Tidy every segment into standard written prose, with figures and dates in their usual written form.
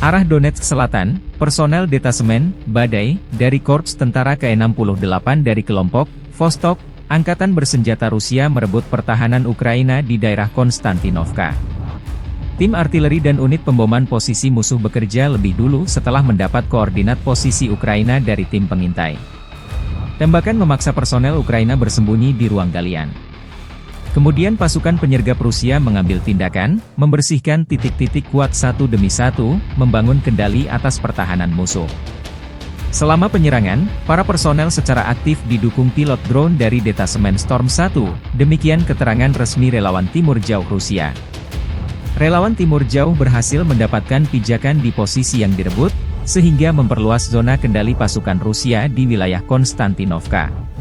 Arah Donetsk Selatan, personel detasemen, Badai, dari Korps Tentara ke-68 dari kelompok, Vostok, Angkatan Bersenjata Rusia merebut pertahanan Ukraina di daerah Konstantinovka. Tim artileri dan unit pemboman posisi musuh bekerja lebih dulu setelah mendapat koordinat posisi Ukraina dari tim pengintai. Tembakan memaksa personel Ukraina bersembunyi di ruang galian. Kemudian pasukan penyergap Rusia mengambil tindakan, membersihkan titik-titik kuat satu demi satu, membangun kendali atas pertahanan musuh. Selama penyerangan, para personel secara aktif didukung pilot drone dari detasemen Storm 1, demikian keterangan resmi relawan Timur Jauh Rusia. Relawan Timur Jauh berhasil mendapatkan pijakan di posisi yang direbut, sehingga memperluas zona kendali pasukan Rusia di wilayah Konstantinovka.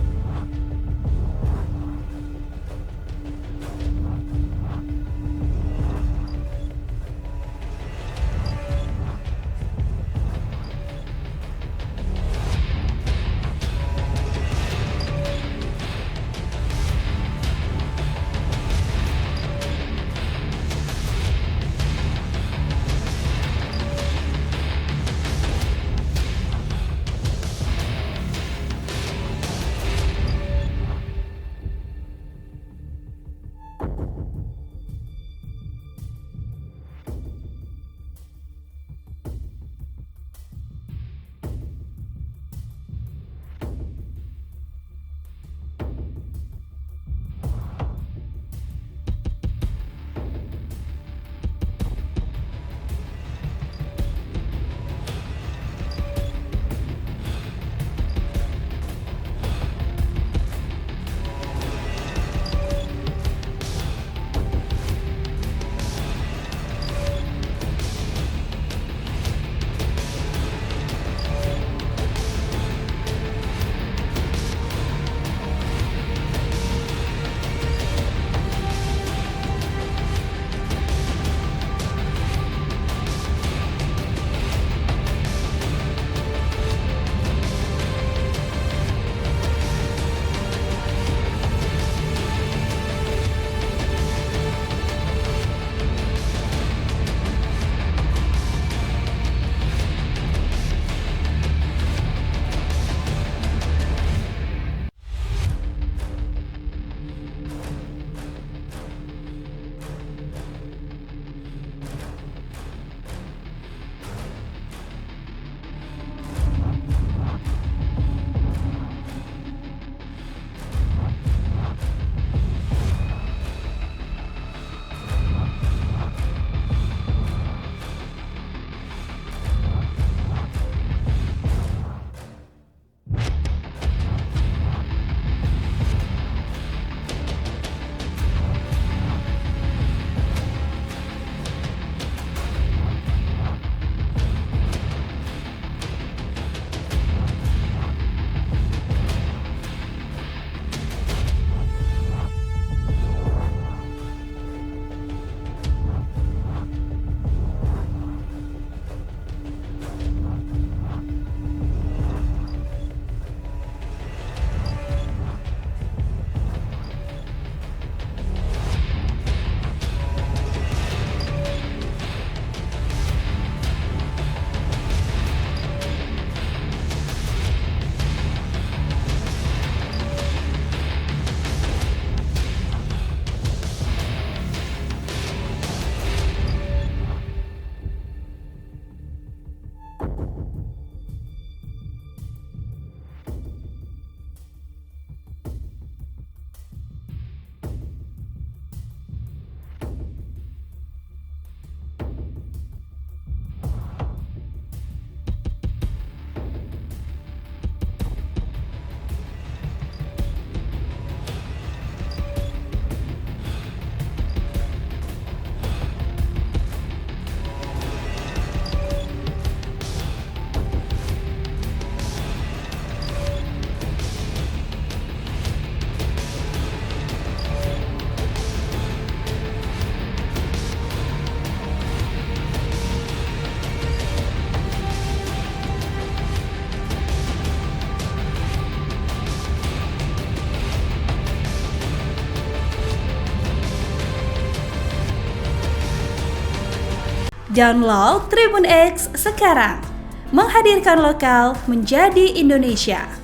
Download Tribun X sekarang. Menghadirkan lokal menjadi Indonesia.